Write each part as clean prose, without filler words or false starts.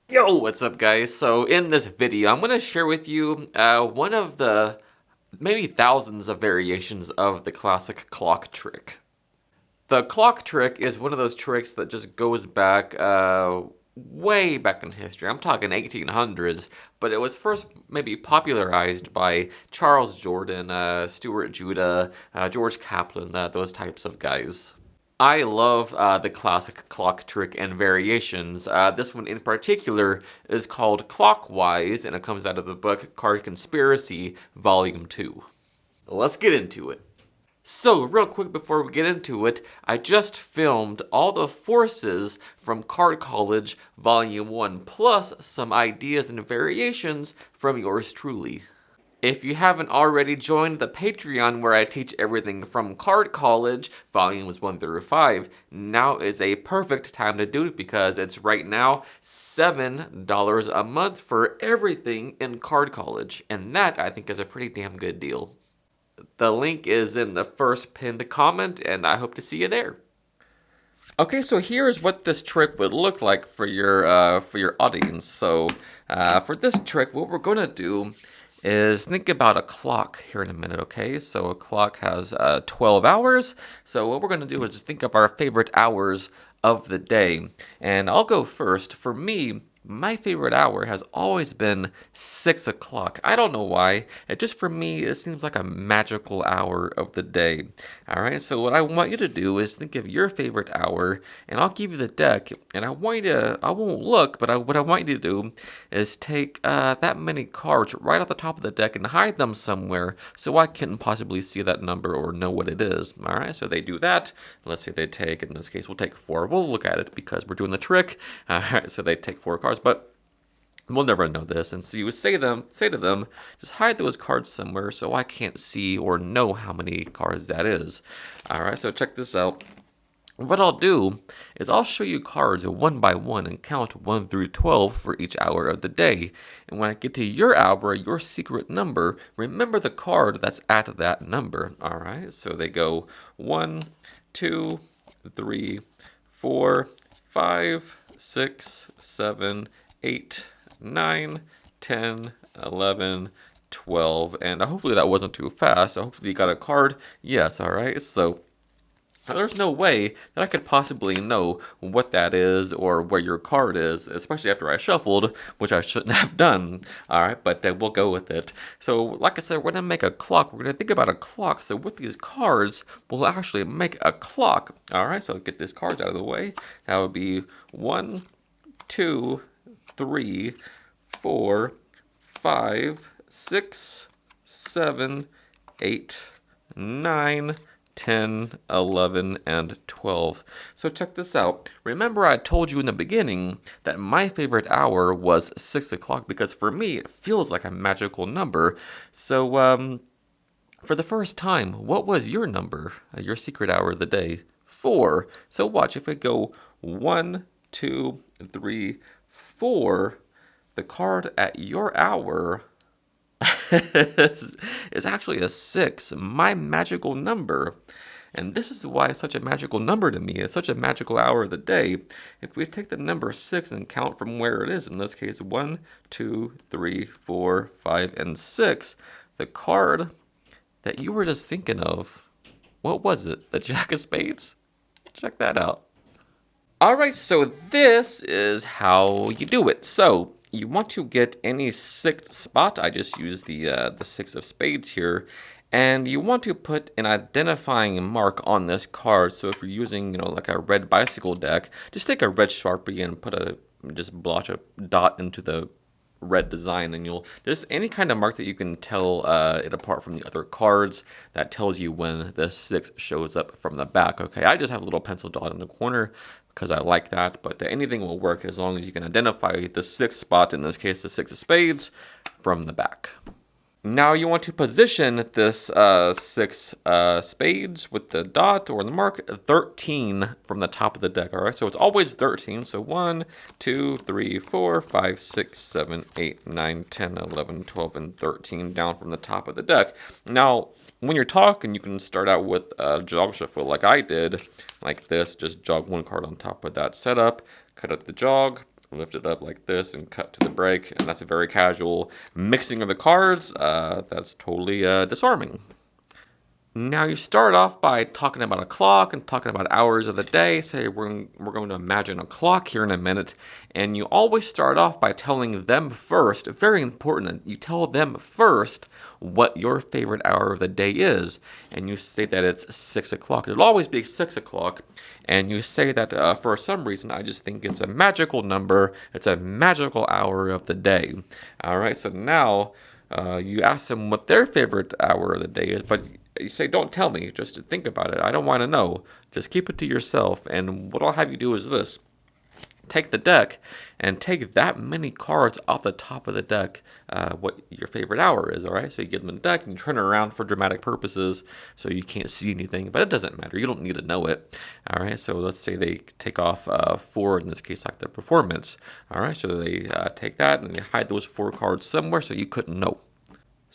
Yo, what's up guys? So in this video, I'm going to share with you one of the maybe thousands of variations of the classic clock trick. The clock trick is one of those tricks that just goes back way back in history. I'm talking 1800s, but it was first maybe popularized by Charles Jordan, Stuart Judah, George Kaplan, those types of guys. I love the classic clock trick and variations. This one in particular is called Clockwise, and it comes out of the book Card Conspiracy, Volume 2. Let's get into it. So, real quick before we get into it, I just filmed all the forces from Card College Volume 1, plus some ideas and variations from yours truly. If you haven't already joined the Patreon where I teach everything from Card College, volumes 1 through 5, now is a perfect time to do it because it's right now $7 a month for everything in Card College. And that, I think, is a pretty damn good deal. The link is in the first pinned comment, and I hope to see you there. Okay, so here's what this trick would look like for your audience. So for this trick, what we're going to do is think about a clock here in a minute, okay? So a clock has 12 hours. So what we're going to do is just think of our favorite hours of the day. And I'll go first. For me, my favorite hour has always been 6 o'clock. I don't know why. It just, for me, it seems like a magical hour of the day. All right, so what I want you to do is think of your favorite hour, and I'll give you the deck, and I won't look, but what I want you to do is take that many cards right off the top of the deck and hide them somewhere so I can't possibly see that number or know what it is. All right, so they do that. Let's say they take, in this case, we'll take 4. We'll look at it because we're doing the trick. All right, so they take 4 cards, but we'll never know this. And so you would say to them, just hide those cards somewhere so I can't see or know how many cards that is. All right, so check this out. What I'll do is I'll show you cards one by one and count 1 through 12 for each hour of the day. And when I get to your hour, your secret number, remember the card that's at that number. All right, so they go 1, 2, 3, 4, 5, 6, 7, 8, 9, 10, 11, 12, and hopefully that wasn't too fast. Hopefully you got a card. Yes, all right. So there's no way that I could possibly know what that is or where your card is, especially after I shuffled, which I shouldn't have done. All right, but we'll go with it. So, like I said, we're going to make a clock. We're going to think about a clock. So, with these cards, we'll actually make a clock. All right, so get these cards out of the way. That would be 1, 2, 3, 4, 5, 6, 7, 8, 9, 10, 11, and 12. So check this out. Remember I told you in the beginning that my favorite hour was 6 o'clock because for me it feels like a magical number. So for the first time, what was your number, your secret hour of the day? 4. So watch, if we go 1, 2, 3, 4, the card at your hour is actually a 6, my magical number. And this is why it's such a magical number to me. It's such a magical hour of the day. If we take the number 6 and count from where it is, in this case 1, 2, 3, 4, 5, and 6, the card that you were just thinking of, what was it? The Jack of Spades? Check that out. Alright, so this is how you do it. So, you want to get any 6th spot. I just used the 6 of spades here. And you want to put an identifying mark on this card. So if you're using, like a red bicycle deck, just take a red Sharpie and just blotch a dot into the red design, and you'll just any kind of mark that you can tell it apart from the other cards that tells you when the 6 shows up from the back. Okay, I just have a little pencil dot in the corner because I like that, but anything will work as long as you can identify the 6th spot, in this case the 6 of spades, from the back. Now you want to position this 6 spades with the dot or the mark 13 from the top of the deck. All right, so it's always 13. So 1, 2, 3, 4, 5, 6, 7, 8, 9, 10, 11, 12, and 13 down from the top of the deck. Now, when you're talking, you can start out with a jog shuffle like I did, like this. Just jog one card on top of that setup, cut out the jog, lift it up like this and cut to the break, and that's a very casual mixing of the cards. That's totally disarming. Now you start off by talking about a clock and talking about hours of the day. Say we're going to imagine a clock here in a minute, and you always start off by telling them first, very important, you tell them first what your favorite hour of the day is, and you say that it's 6 o'clock. It'll always be 6 o'clock, and you say that for some reason I just think it's a magical number, it's a magical hour of the day. All right, so now you ask them what their favorite hour of the day is, but you say, don't tell me, just think about it. I don't want to know. Just keep it to yourself. And what I'll have you do is this. Take the deck and take that many cards off the top of the deck, what your favorite hour is, all right? So you give them the deck and you turn it around for dramatic purposes so you can't see anything, but it doesn't matter. You don't need to know it, all right? So let's say they take off 4, in this case, like the performance, all right? So they take that and they hide those 4 cards somewhere so you couldn't know.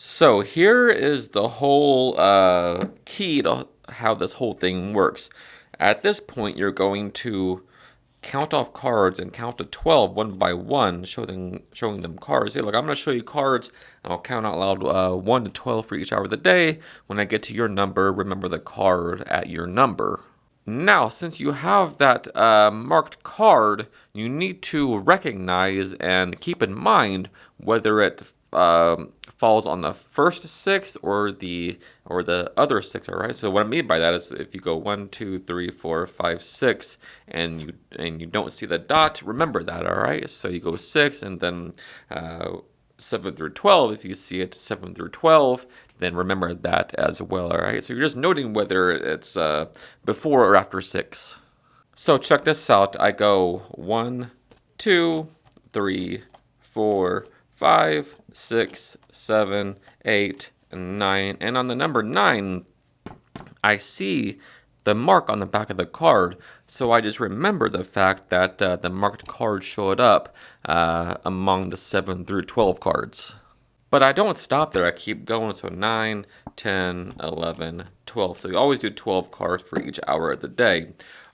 So here is the whole key to how this whole thing works. At this point, you're going to count off cards and count to 12 one by one, showing them cards. Hey, look, I'm going to show you cards, and I'll count out loud 1 to 12 for each hour of the day. When I get to your number, remember the card at your number. Now, since you have that marked card, you need to recognize and keep in mind whether it falls on the first 6 or the other 6. All right. So what I mean by that is if you go 1, 2, 3, 4, 5, 6, and you don't see the dot, remember that. All right. So you go 6 and then 7 through 12. If you see it 7 through 12, then remember that as well. All right. So you're just noting whether it's before or after 6. So check this out. I go 1, 2, 3, 4, 5, 6, 7, 8, and 9. And on the number 9, I see the mark on the back of the card. So I just remember the fact that the marked card showed up among the 7 through 12 cards. But I don't stop there. I keep going. So 9, 10, 11, 12. So you always do 12 cards for each hour of the day.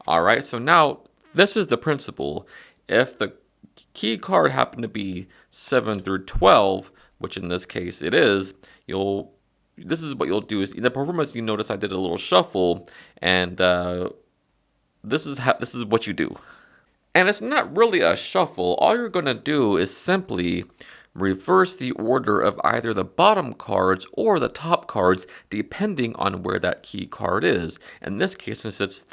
All right. So now this is the principle. If the key card happened to be 7 through 12, which in this case it is, this is what you'll do. Is in the performance, you notice I did a little shuffle, and this is what you do. And it's not really a shuffle. All you're going to do is simply reverse the order of either the bottom cards or the top cards, depending on where that key card is. In this case, since it's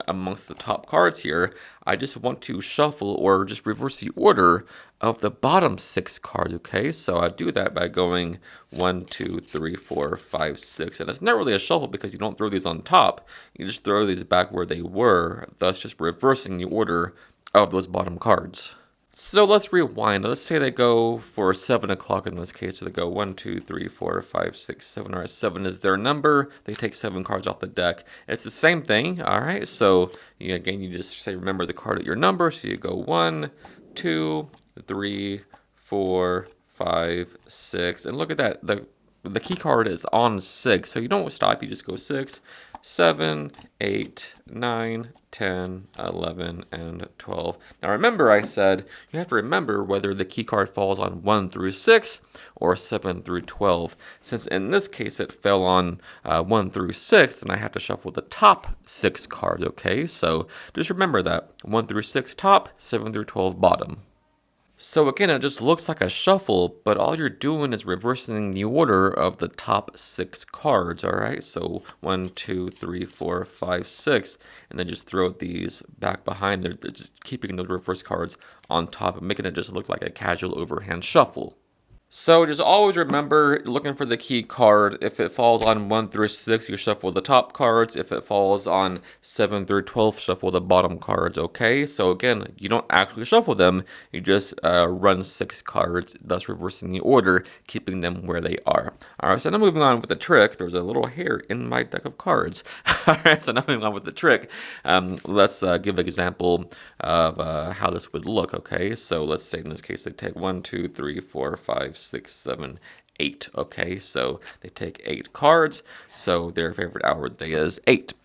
amongst the top cards here, I just want to shuffle or just reverse the order of the bottom 6 cards, okay? So I do that by going 1, 2, 3, 4, 5, 6. And it's not really a shuffle because you don't throw these on top. You just throw these back where they were, thus just reversing the order of those bottom cards. So let's rewind. Let's say they go for 7 o'clock in this case. So they go 1, 2, 3, 4, 5, 6, 7. All right, 7 is their number. They take 7 cards off the deck. It's the same thing. All right, so you just say, remember the card at your number. So you go 1, 2, 3, 4, 5, 6. And look at that. The key card is on 6. So you don't stop. You just go 6, 7, 8, 9, 10, 11, and 12. Now remember I said you have to remember whether the key card falls on 1 through 6 or 7 through 12. Since in this case it fell on 1 through 6, then I have to shuffle the top 6 cards, okay? So just remember that. 1 through 6 top, 7 through 12 bottom. So again, it just looks like a shuffle, but all you're doing is reversing the order of the top 6 cards, all right? So 1, 2, 3, 4, 5, 6, and then just throw these back behind there. They're just keeping those reverse cards on top and making it just look like a casual overhand shuffle. So just always remember looking for the key card. If it falls on 1 through 6, you shuffle the top cards. If it falls on 7 through 12, shuffle the bottom cards, okay? So again, you don't actually shuffle them. You just run 6 cards, thus reversing the order, keeping them where they are. All right, so now moving on with the trick. There's a little hair in my deck of cards. All right, so now moving on with the trick. Let's give an example of how this would look, okay? So let's say in this case they take 1, 2, 3, 4, 5, 6, 7, 8. Okay, so they take 8 cards. So their favorite hour of the day is 8.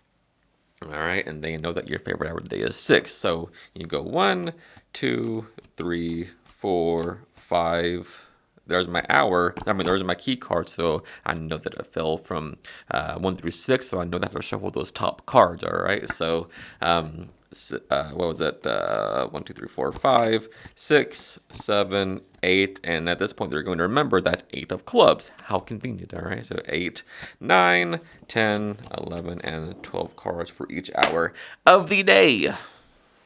All right, and they know that your favorite hour of the day is 6. So you go 1, 2, 3, 4, 5. There's my hour. I mean, there's my key card, so I know that it fell from 1 through 6, so I know that to shuffle those top cards, all right? So, what was it? 1, 2, 3, 4, 5, 6, 7, 8, and at this point, they're going to remember that 8 of clubs. How convenient, all right? So 8, 9, 10, 11, and 12 cards for each hour of the day.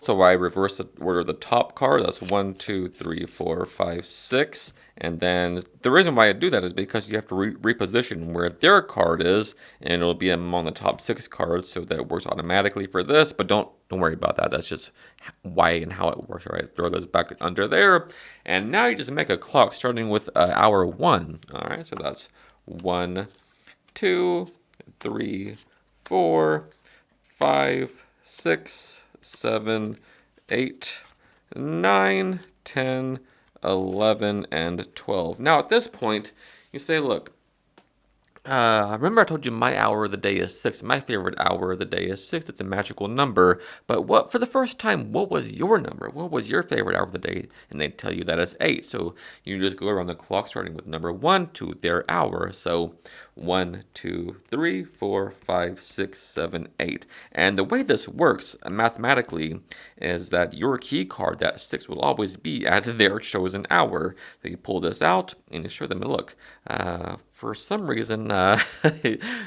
So I reverse the order of the top card. That's 1, 2, 3, 4, 5, 6. And then the reason why I do that is because you have to reposition where their card is, and it'll be among the top 6 cards, so that it works automatically for this. But don't worry about that. That's just why and how it works. All right, throw those back under there, and now you just make a clock starting with hour 1. All right, so that's 1, 2, 3, 4, 5, 6, 7, 8, 9, 10, 11, and 12. Now, at this point, you say, look, remember I told you my hour of the day is 6. My favorite hour of the day is 6. It's a magical number. But for the first time, what was your number? What was your favorite hour of the day? And they tell you that it's 8. So you just go around the clock starting with number 1 to their hour. So 1, 2, 3, 4, 5, 6, 7, 8. And the way this works mathematically is that your key card, that 6, will always be at their chosen hour. So you pull this out and you show them, look, for some reason,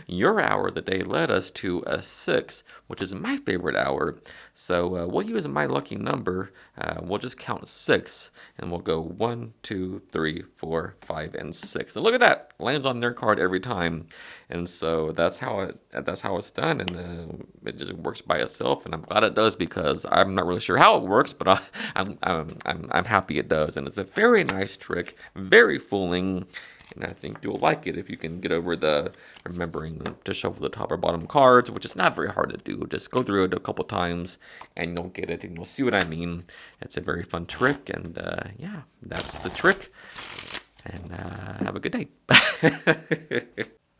your hour of the day led us to a 6, which is my favorite hour. So we'll use my lucky number. We'll just count 6, and we'll go 1, 2, 3, 4, 5, and 6. And look at that, lands on their card every time. And so that's how it's done, and it just works by itself. And I'm glad it does because I'm not really sure how it works, but I'm happy it does. And it's a very nice trick, very fooling. And I think you'll like it if you can get over the remembering to shuffle the top or bottom cards, which is not very hard to do. Just go through it a couple times and you'll get it and you'll see what I mean. It's a very fun trick, and yeah, that's the trick. And have a good day.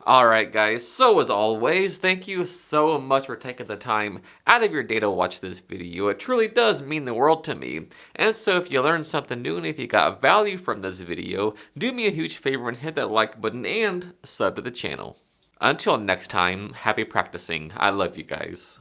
Alright guys, so as always, thank you so much for taking the time out of your day to watch this video. It truly does mean the world to me. And so if you learned something new and if you got value from this video, do me a huge favor and hit that like button and sub to the channel. Until next time, happy practicing. I love you guys.